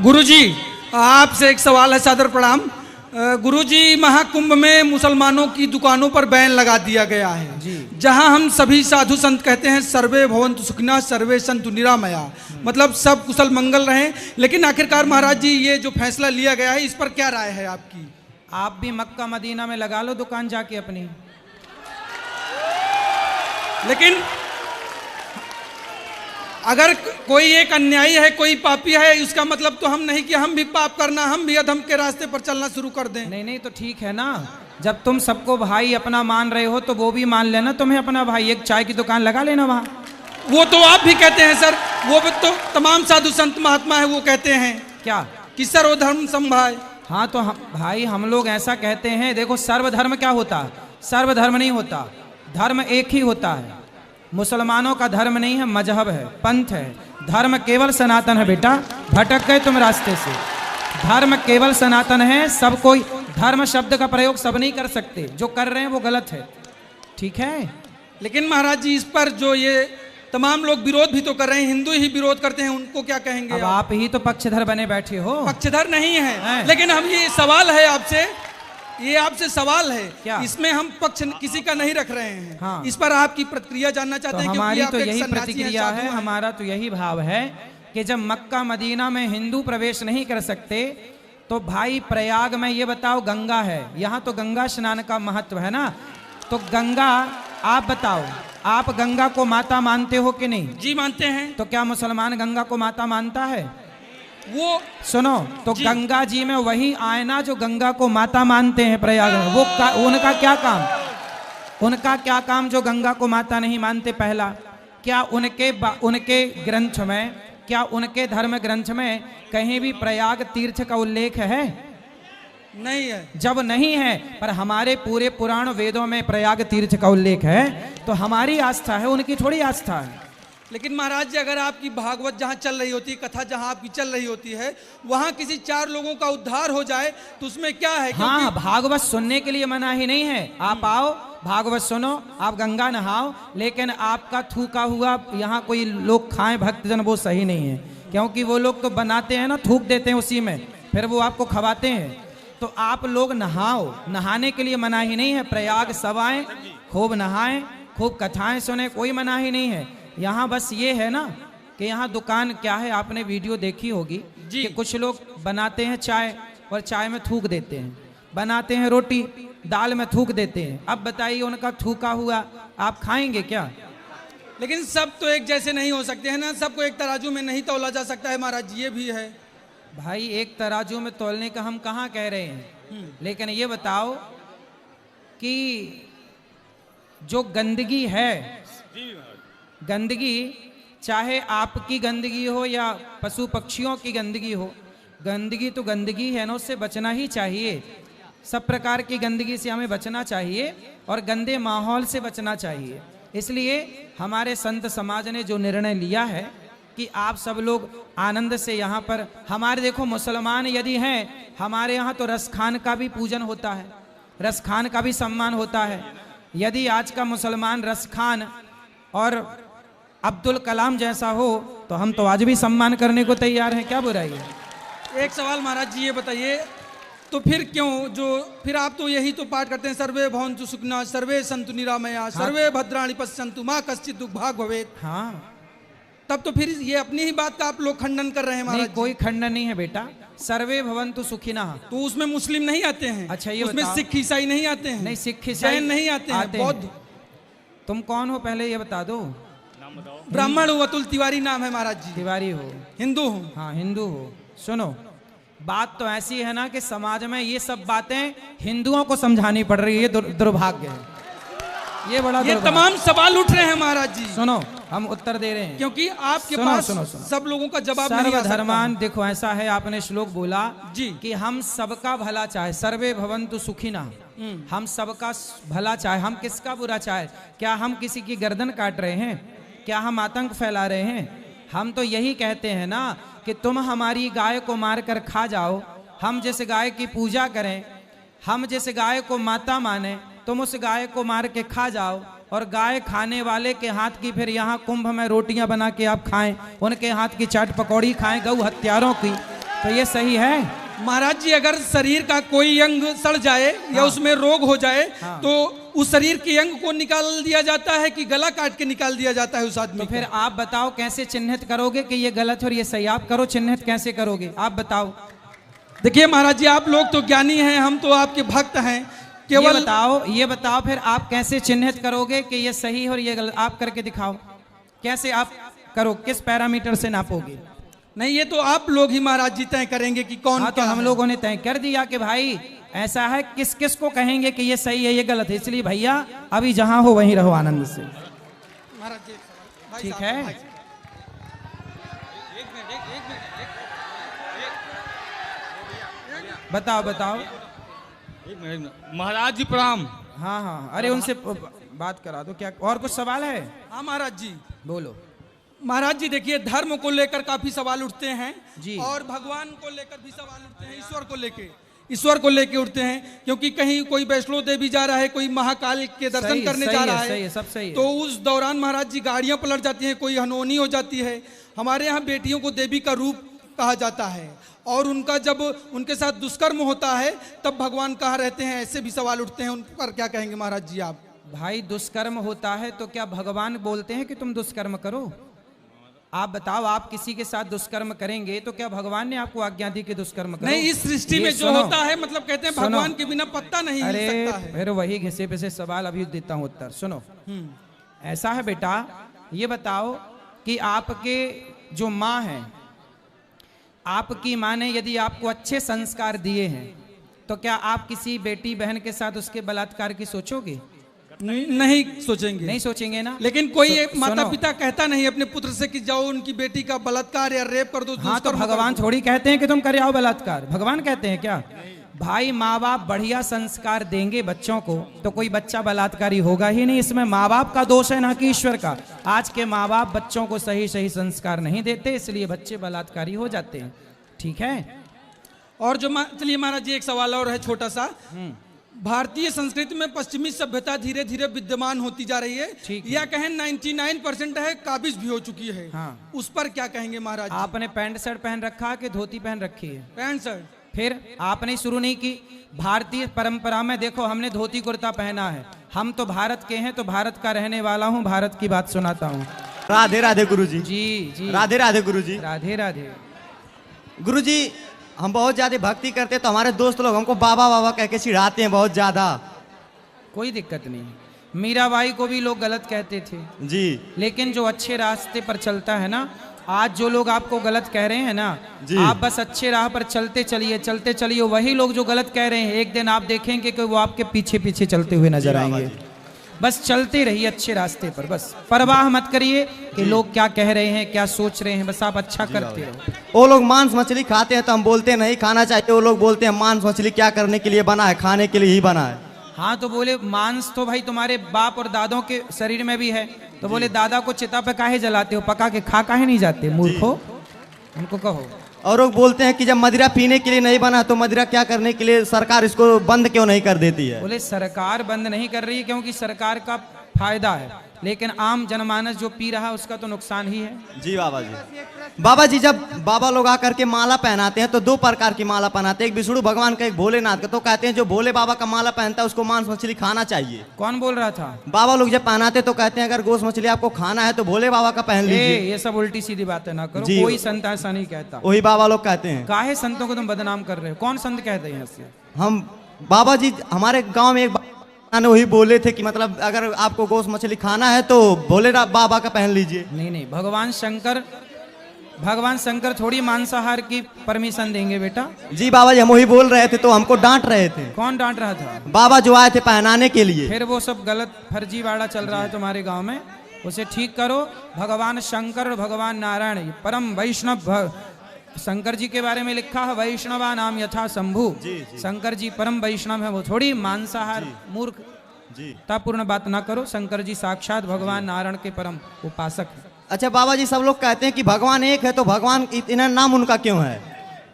गुरुजी, आपसे एक सवाल है, सादर प्रणाम। गुरुजी, महाकुंभ में मुसलमानों की दुकानों पर बैन लगा दिया गया है जी। जहां हम सभी साधु संत कहते हैं सर्वे भवन्तु सुखिनः सर्वे सन्तु निरामया, मतलब सब कुशल मंगल रहें, लेकिन आखिरकार महाराज जी ये जो फैसला लिया गया है इस पर क्या राय है आपकी? आप भी मक्का मदीना में लगा लो दुकान जाके अपनी। लेकिन अगर कोई एक अन्यायी है, कोई पापी है, इसका मतलब तो हम नहीं कि हम भी पाप करना, हम भी अधम के रास्ते पर चलना शुरू कर दें। नहीं नहीं, तो ठीक है ना, जब तुम सबको भाई अपना मान रहे हो तो वो भी मान लेना तुम्हें अपना भाई। एक चाय की दुकान लगा लेना वहाँ। वो तो आप भी कहते हैं सर, वो भी तो तमाम साधु संत महात्मा है वो कहते हैं क्या कि सर्वधर्म समभाव। हाँ तो भाई हम लोग ऐसा कहते हैं। देखो सर्वधर्म क्या होता है? सर्वधर्म नहीं होता, धर्म एक ही होता है। मुसलमानों का धर्म नहीं है, मजहब है, पंथ है। धर्म केवल सनातन है बेटा, भटक गए तुम रास्ते से। धर्म केवल सनातन है, सब कोई धर्म शब्द का प्रयोग सब नहीं कर सकते, जो कर रहे हैं वो गलत है, ठीक है। लेकिन महाराज जी इस पर जो ये तमाम लोग विरोध भी तो कर रहे हैं, हिंदू ही विरोध करते हैं, उनको क्या कहेंगे? अब आप ही तो पक्षधर बने बैठे हो। पक्षधर नहीं है, लेकिन हम ये सवाल है आपसे, ये आपसे सवाल है क्या? इसमें हम पक्ष किसी का नहीं रख रहे हैं। हाँ। इस पर आपकी प्रतिक्रिया जानना चाहते हैं। हमारी तो यही प्रतिक्रिया है, हमारा तो यही भाव है कि जब मक्का मदीना में हिंदू प्रवेश नहीं कर सकते तो भाई प्रयाग में ये बताओ गंगा है, यहाँ तो गंगा स्नान का महत्व है ना, तो गंगा आप बताओ, आप गंगा को माता मानते हो कि नहीं? जी मानते हैं। तो क्या मुसलमान गंगा को माता मानता है? वो सुनो तो गंगा जी में वही आयना जो गंगा को माता मानते हैं प्रयाग में, वो उनका क्या काम? उनका क्या काम जो गंगा को माता नहीं मानते? पहला, क्या उनके ग्रंथ में, क्या उनके धर्म ग्रंथ में कहीं भी प्रयाग तीर्थ का उल्लेख है? नहीं है। जब नहीं है, पर हमारे पूरे पुराण वेदों में प्रयाग तीर्थ का उल्लेख है, तो हमारी आस्था है, उनकी थोड़ी आस्था है। लेकिन महाराज जी अगर आपकी भागवत जहाँ चल रही होती है, कथा जहाँ आपकी चल रही होती है, वहाँ किसी 4 लोगों का उद्धार हो जाए तो उसमें क्या है? हाँ, भागवत सुनने के लिए मना ही नहीं है। आप आओ भागवत सुनो, आप गंगा नहाओ, लेकिन आपका थूका हुआ यहाँ कोई लोग खाएं भक्तजन, वो सही नहीं है, क्योंकि वो लोग तो बनाते हैं ना, थूक देते हैं उसी में, फिर वो आपको खवाते हैं। तो आप लोग नहाओ, नहाने के लिए मना ही नहीं है। प्रयाग सब आए, खूब नहाएं, खूब कथाएं सुने, कोई मना ही नहीं है। यहाँ बस ये है ना कि यहाँ दुकान क्या है, आपने वीडियो देखी होगी कि कुछ लोग बनाते हैं चाय और चाय में थूक देते हैं, बनाते हैं रोटी, दाल में थूक देते हैं। अब बताइए उनका थूका हुआ आप खाएंगे क्या? लेकिन सब तो एक जैसे नहीं हो सकते हैं ना, सबको एक तराजू में नहीं तौला जा सकता है महाराज जी, ये भी है। भाई एक तराजू में तौलने का हम कहाँ कह रहे हैं, लेकिन ये बताओ कि जो गंदगी है, गंदगी चाहे आपकी गंदगी हो या पशु पक्षियों की गंदगी हो, गंदगी तो गंदगी है ना, उससे बचना ही चाहिए। सब प्रकार की गंदगी से हमें बचना चाहिए और गंदे माहौल से बचना चाहिए। इसलिए हमारे संत समाज ने जो निर्णय लिया है कि आप सब लोग आनंद से यहाँ पर, हमारे देखो मुसलमान यदि हैं, हमारे यहाँ तो रसखान का भी पूजन होता है, रसखान का भी सम्मान होता है। यदि आज का मुसलमान रसखान और अब्दुल कलाम जैसा हो तो हम तो आज भी सम्मान करने को तैयार हैं, क्या बुराई है? एक सवाल महाराज जी ये बताइए, तो फिर क्यों फिर आप तो यही तो पाठ करते हैं सर्वे भवन्तु सुखिनः सर्वे सन्तु निरामया सर्वे भद्राणि पश्यन्तु मा कश्चित् दुर्भाग् भवेत्। हाँ, तब तो फिर ये अपनी ही बात का आप लोग खंडन कर रहे हैं महाराज। कोई खंडन नहीं है बेटा, सर्वे भवन्तु सुखिनः। तो उसमें मुस्लिम नहीं आते हैं? अच्छा ये उसमें सिख ईसाई नहीं आते हैं? नहीं, सिख ईसाई जैन नहीं आते हैं, बौद्ध। तुम कौन हो पहले ये बता दो? ब्राह्मण हूँ, अतुल तिवारी नाम है महाराज जी। तिवारी हो? हिंदू हूँ। हाँ हिंदू हो। सुनो, बात तो ऐसी है ना कि समाज में ये सब बातें हिंदुओं को समझानी पड़ रही है, ये दुर्भाग्य है, ये बड़ा ये तमाम सवाल उठ रहे हैं महाराज जी। सुनो, हम उत्तर दे रहे हैं, क्योंकि आपके पास सब लोगों का जवाब नहीं आ सकता। सर्वधर्मान, देखो ऐसा है, आपने श्लोक बोला जी कि हम सबका भला चाहे, सर्वे भवन्तु सुखिनः, हम सबका भला चाहे। हम किसका बुरा चाहे? क्या हम किसी की गर्दन काट रहे हैं? क्या हम आतंक फैला रहे हैं? हम तो यही कहते हैं ना कि तुम हमारी गाय को मार कर खा जाओ, हम जिस गाय की पूजा करें, हम जिस गाय को माता माने, तुम उस गाय को मार के खा जाओ, और गाय खाने वाले के हाथ की फिर यहाँ कुंभ में रोटियां बना के आप खाएं, उनके हाथ की चाट पकौड़ी खाएं, गौ हत्यारों की, तो ये सही है? महाराज जी अगर शरीर का कोई अंग सड़ जाए या उसमें रोग हो जाए तो उस शरीर के अंग को निकाल दिया जाता है कि गला काट के निकाल दिया जाता है उस आदमी तो का? फिर आप बताओ कैसे चिन्हित करोगे कि ये गलत और ये सही? आप करो चिन्हित, कैसे करोगे आप बताओ? देखिए महाराज जी आप लोग तो ज्ञानी हैं, हम तो आपके भक्त हैं। ये बताओ फिर आप कैसे चिन्हित करोगे कि ये सही और ये गलत? आप करके दिखाओ, कैसे आप करो, किस पैरामीटर से नापोगे? नहीं ये तो आप लोग ही महाराज जी तय करेंगे कि कौन हाँ, तो क्या हम है। लोगों ने तय कर दिया कि भाई ऐसा है, किस किस को कहेंगे कि ये सही है ये गलत है। इसलिए भैया अभी जहां हो वहीं रहो आनंद से, महाराज जी भाई ठीक साहब, है? भाई साहब। एक मिनट। बताओ बताओ। एक मिनट महाराज जी प्रणाम। हाँ हाँ, अरे उनसे बात करा दो। क्या और कुछ सवाल है? हाँ महाराज जी। बोलो। महाराज जी देखिए धर्म को लेकर काफी सवाल उठते हैं जी। और भगवान को लेकर भी सवाल उठते हैं, ईश्वर को लेके उठते हैं, क्योंकि कहीं कोई वैष्णो देवी जा रहा है, कोई महाकाल के दर्शन सही, करने सही जा है, रहा सही है, है, सब सही है। तो उस दौरान महाराज जी गाड़ियां पलट जाती हैं, कोई हनोनी हो जाती है। हमारे यहाँ बेटियों को देवी का रूप कहा जाता है और उनका जब उनके साथ दुष्कर्म होता है तब भगवान कहाँ रहते हैं, ऐसे भी सवाल उठते हैं। उन पर क्या कहेंगे महाराज जी आप? भाई दुष्कर्म होता है तो क्या भगवान बोलते हैं कि तुम दुष्कर्म करो? आप बताओ, आप किसी के साथ दुष्कर्म करेंगे तो क्या भगवान ने आपको आज्ञा दी कि दुष्कर्म करो? नहीं, इस सृष्टि ये में जो सुनो, होता है मतलब कहते हैं भगवान के बिना पत्ता नहीं हिल अरे सकता है। फिर वही घिसे पिसे सवाल अभी देता हूँ उत्तर। सुनो, ऐसा है बेटा, ये बताओ कि आपके जो माँ है, आपकी माँ ने यदि आपको अच्छे संस्कार दिए हैं तो क्या आप किसी बेटी बहन के साथ उसके बलात्कार की सोचोगे? नहीं सोचेंगे। नहीं सोचेंगे ना? लेकिन कोई एक माता सुनो। पिता कहता नहीं अपने पुत्र से कि जाओ उनकी बेटी का बलात्कार या रेप कर दो। हाँ, तो दुष्कर्म कर भगवान दो। थोड़ी कहते हैं कि तुम करे आओ बलात्कार। भगवान कहते हैं क्या? भाई माँ बाप बढ़िया संस्कार देंगे बच्चों को तो कोई बच्चा बलात्कारी होगा ही नहीं। इसमें माँ बाप का दोष है ना कि ईश्वर का। आज के माँ बाप बच्चों को सही सही संस्कार नहीं देते, इसलिए बच्चे बलात्कारी हो जाते हैं। ठीक है? और जो चलिए महाराज जी एक सवाल और है छोटा सा। भारतीय संस्कृति में पश्चिमी सभ्यता धीरे धीरे विद्यमान होती जा रही है, ठीक है। या कहें 99% है, काबिज भी हो चुकी है। हाँ। उस पर क्या कहेंगे महाराज जी? आपने पैंट शर्ट पहन रखा कि धोती पहन रखी है? Pant shirt. फिर आपने शुरू नहीं की? भारतीय परंपरा में देखो, हमने धोती कुर्ता पहना है। हम तो भारत के हैं, तो भारत का रहने वाला हूँ, भारत की बात सुनाता हूँ। राधे राधे गुरुजी। जी जी, राधे राधे गुरुजी। राधे राधे। गुरुजी हम बहुत ज्यादा भक्ति करते हैं तो हमारे दोस्त लोग हमको बाबा बाबा कह के चिढ़ाते हैं बहुत ज्यादा। कोई दिक्कत नहीं। मीराबाई को भी लोग गलत कहते थे जी। लेकिन जो अच्छे रास्ते पर चलता है ना, आज जो लोग आपको गलत कह रहे हैं ना, जी। आप बस अच्छे राह पर चलते चलिए। वही लोग जो गलत कह रहे हैं एक दिन आप देखेंगे कि वो आपके पीछे पीछे चलते हुए नजर आएंगे। बस चलते रहिए अच्छे रास्ते पर, बस परवाह मत करिए कि लोग क्या कह रहे हैं, क्या सोच रहे हैं, बस आप अच्छा करते रहो। वो लोग मांस मछली खाते हैं तो हम बोलते हैं नहीं खाना चाहिए। वो लोग बोलते हैं मांस मछली क्या करने के लिए बना है, खाने के लिए ही बना है। हाँ, तो बोले मांस तो भाई तुम्हारे बाप और दादों के शरीर में भी है, तो बोले दादा को चिता पे काहे जलाते हो, पका के खा काहे नहीं जाते? मूर्खो, उनको कहो। और लोग बोलते हैं कि जब मदिरा पीने के लिए नहीं बना तो मदिरा क्या करने के लिए सरकार इसको बंद क्यों नहीं कर देती है? बोले सरकार बंद नहीं कर रही है क्योंकि सरकार का फायदा है, लेकिन आम जनमानस जो पी रहा है उसका तो नुकसान ही है। जी बाबा जी। बाबा जी जब बाबा लोग आकर के माला पहनाते हैं तो दो प्रकार की माला पहनाते हैं, एक विष्णु भगवान का, एक भोलेनाथ का। तो कहते हैं जो भोले बाबा का माला पहनता है उसको मांस मछली खाना चाहिए। कौन बोल रहा था? बाबा लोग जब पहनाते तो कहते हैं अगर गोश्त मछली आपको खाना है तो भोले बाबा का पहन लीजिए। ये सब उल्टी सीधी बातें ना करो, जी। कोई संत ऐसा नहीं कहता। वही बाबा लोग कहते हैं। काहे संतों को तुम बदनाम कर रहे हो? कौन संत कहते हैं ऐसे? हम बाबा जी हमारे गांव में एक बाबा ने वही बोले थे कि मतलब अगर आपको गोश्त मछली खाना है तो भोले बाबा का पहन लीजिए। नहीं, भगवान शंकर थोड़ी मांसाहार की परमिशन देंगे बेटा। जी बाबा जी हम वही बोल रहे थे तो हमको डांट रहे थे। कौन डांट रहा था? बाबा जो आए थे पहनाने के लिए। फिर वो सब गलत फर्जीवाड़ा चल रहा है तुम्हारे गांव में, उसे ठीक करो। भगवान शंकर और भगवान नारायण ये परम वैष्णव, शंकर जी के बारे में लिखा है वैष्णवा नाम यथा शंभु। शंकर जी परम वैष्णव है, वो थोड़ी मांसाहार मूर्ख तापूर्ण बात ना करो। शंकर जी साक्षात भगवान नारायण के परम उपासक है। अच्छा बाबा जी सब लोग कहते हैं कि भगवान एक है तो भगवान इतना नाम उनका क्यों है?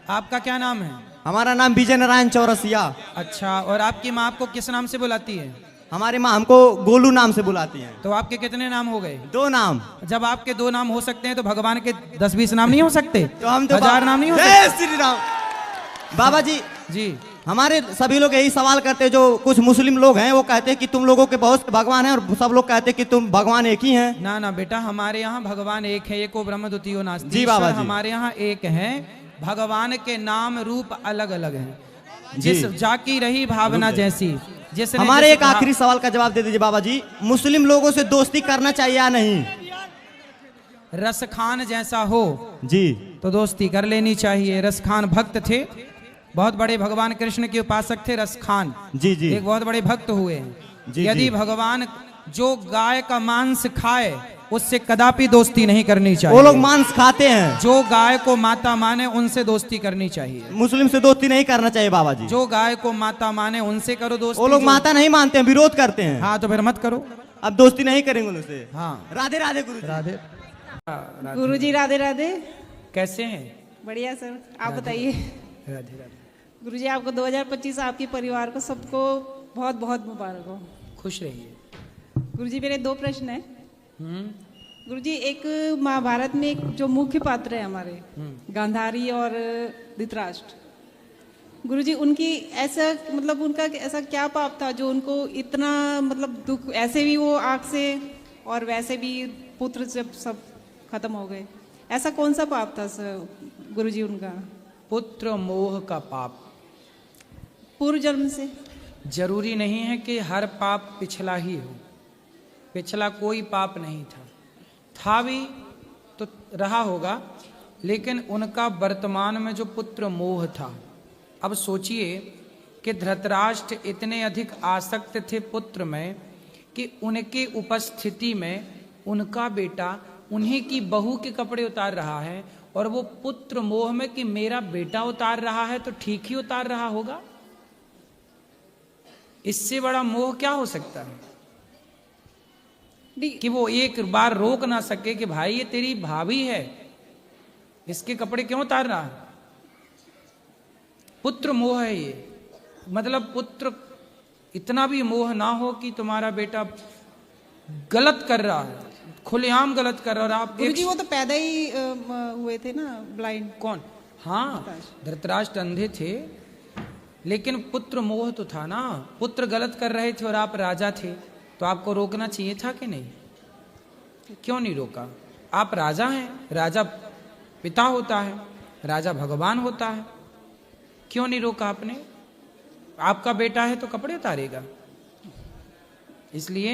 आपका क्या नाम है? हमारा नाम विजय नारायण चौरसिया। अच्छा, और आपकी माँ आपको किस नाम से बुलाती है? हमारे माँ हमको गोलू नाम से बुलाती हैं। तो आपके कितने नाम हो गए? 2 नाम। जब आपके 2 नाम हो सकते हैं तो भगवान के 10-20 नाम नहीं हो सकते? तो हम तो 1000 नाम नहीं हो जय सकते? श्री राम। बाबा जी जी हमारे सभी लोग यही सवाल करते हैं, जो कुछ मुस्लिम लोग हैं वो कहते हैं कि तुम लोगों के बहुत से भगवान हैं और सब लोग कहते हैं कि तुम भगवान एक ही हैं। ना ना बेटा, हमारे यहाँ भगवान एक है, एको ब्रह्म द्वितीयो नास्ति। जी बाबा जी। हमारे यहाँ एक है, भगवान के नाम रूप अलग अलग हैं। जी। जिस जाकी रही भावना जैसी, जिसने हमारे जिस एक आखिरी सवाल का जवाब दे दीजिए बाबा जी, मुस्लिम लोगों से दोस्ती करना चाहिए या नहीं? रस खान जैसा हो जी तो दोस्ती कर लेनी चाहिए। रस खान भक्त थे, बहुत बड़े भगवान कृष्ण के उपासक थे रस खान। जी जी एक बहुत बड़े भक्त हुए हैं। जी, यदि जी। भगवान जो गाय का मांस खाए उससे कदापि दोस्ती नहीं करनी चाहिए। वो लोग मांस खाते हैं, जो गाय को माता माने उनसे दोस्ती करनी चाहिए। मुस्लिम से दोस्ती नहीं करना चाहिए बाबा जी। जो गाय को माता माने उनसे करो दोस्ती। वो लोग जो- माता नहीं मानते हैं, विरोध करते हैं। हाँ तो फिर मत करो। अब दोस्ती नहीं करेंगे उनसे। हाँ राधे राधे गुरु जी। राधे। गुरुजी राधे राधे। कैसे हैं? बढ़िया सर, आप बताइए। राधे राधे। गुरुजी आपको 2025 आपके परिवार को सबको बहुत बहुत मुबारक हो। खुश रहिए। गुरुजी मेरे 2 प्रश्न हैं। गुरुजी एक महाभारत में एक जो मुख्य पात्र है हमारे गांधारी और धृतराष्ट्र, गुरुजी उनकी ऐसा मतलब उनका ऐसा क्या पाप था जो उनको इतना मतलब दुख, ऐसे भी वो आग से और वैसे भी पुत्र जब सब खत्म हो गए, ऐसा कौन सा पाप था सर गुरुजी उनका? पुत्र मोह का पाप। पूर्व जन्म से? जरूरी नहीं है कि हर पाप पिछला ही हो। पिछला कोई पाप नहीं था भी तो रहा होगा, लेकिन उनका वर्तमान में जो पुत्र मोह था। अब सोचिए कि धृतराष्ट्र इतने अधिक आसक्त थे पुत्र में कि उनके उपस्थिति में उनका बेटा उन्हीं की बहू के कपड़े उतार रहा है, और वो पुत्र मोह में कि मेरा बेटा उतार रहा है तो ठीक ही उतार रहा होगा। इससे बड़ा मोह क्या हो सकता है कि वो एक बार रोक ना सके कि भाई ये तेरी भाभी है, इसके कपड़े क्यों उतार रहा है। पुत्र मोह है ये। मतलब पुत्र इतना भी मोह ना हो कि तुम्हारा बेटा गलत कर रहा है, खुलेआम गलत कर रहा है, और आप गुरुजी वो तो पैदा ही हुए थे ना ब्लाइंड। कौन? हाँ धृतराष्ट्र अंधे थे, लेकिन पुत्र मोह तो था ना। पुत्र गलत कर रहे थे और आप राजा थे, तो आपको रोकना चाहिए था कि नहीं? क्यों नहीं रोका? आप राजा हैं, राजा पिता होता है, राजा भगवान होता है, क्यों नहीं रोका आपने? आपका बेटा है तो कपड़े उतारेगा। इसलिए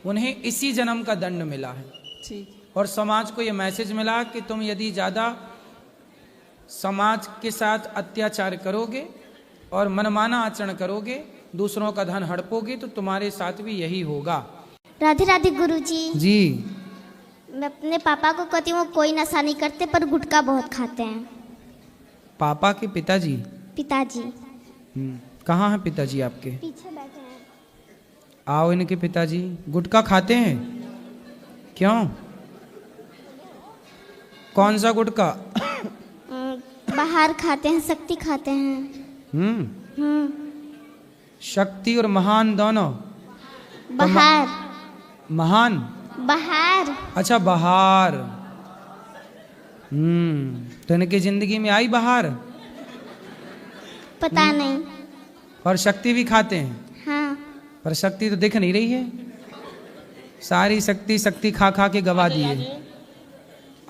उन्हें इसी जन्म का दंड मिला है। ठीक। और समाज को यह मैसेज मिला कि तुम यदि ज्यादा समाज के साथ अत्याचार करोगे और मनमाना आचरण करोगे, दूसरों का धन हड़पोगे, तो तुम्हारे साथ भी यही होगा। राधे राधे गुरुजी। जी। मैं अपने पापा को कहती हूँ कोई नशा नहीं करते पर गुटखा बहुत खाते हैं। पापा के पिताजी? पिताजी कहाँ हैं पिताजी आपके? पीछे बैठे हैं। आओ, इनके पिताजी गुटखा खाते हैं। क्यों? कौन सा गुटखा? बाहर खाते हैं, शक्ति खाते हैं। शक्ति और महान दोनों? बाहर। महान? बाहर। अच्छा बाहर। तो इनकी जिंदगी में आई बाहर? पता नहीं। और शक्ति भी खाते हैं? हाँ। पर शक्ति तो दिख नहीं रही है। सारी शक्ति शक्ति खा खा के गवा दिए।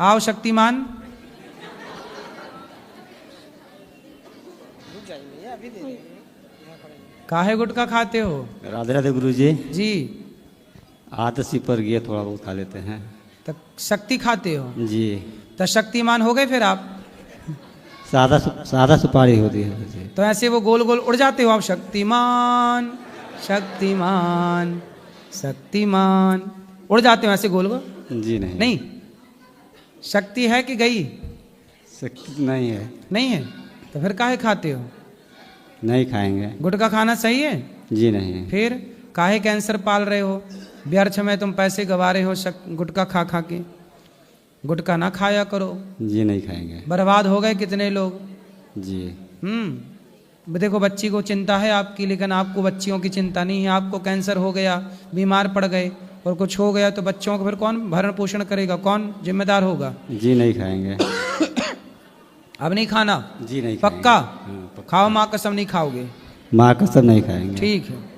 आओ शक्तिमान। काहे गुटखा खाते हो? राधे राधे गुरु जी। जी। आदसी पर गए थोड़ा बहुत खा लेते हैं। तो शक्ति खाते हो? जी। तो शक्तिमान हो गए फिर आप? सादा सुपारी होती है जी। तो ऐसे वो गोल गोल उड़ जाते हो आप, शक्तिमान शक्तिमान शक्तिमान, उड़ जाते हो ऐसे गोल गोल? जी नहीं। नहीं। शक्ति है कि गई? शक्ति नहीं है। नहीं है तो फिर काहे खाते हो? नहीं खाएंगे। गुटखा खाना सही है? जी नहीं। फिर काहे कैंसर पाल रहे हो? व्यर्थ में तुम पैसे गवा रहे हो गुटखा खा खा के। गुटखा ना खाया करो। जी नहीं खाएंगे। बर्बाद हो गए कितने लोग। जी। देखो बच्ची को चिंता है आपकी, लेकिन आपको बच्चियों की चिंता नहीं है। आपको कैंसर हो गया, बीमार पड़ गए और कुछ हो गया तो बच्चों को फिर कौन भरण पोषण करेगा, कौन जिम्मेदार होगा? जी नहीं खाएंगे। अब नहीं खाना? जी नहीं पक्का? खाएंगे। हाँ, खाओ माँ कसम नहीं खाओगे? माँ कसम नहीं खाएंगे। ठीक है।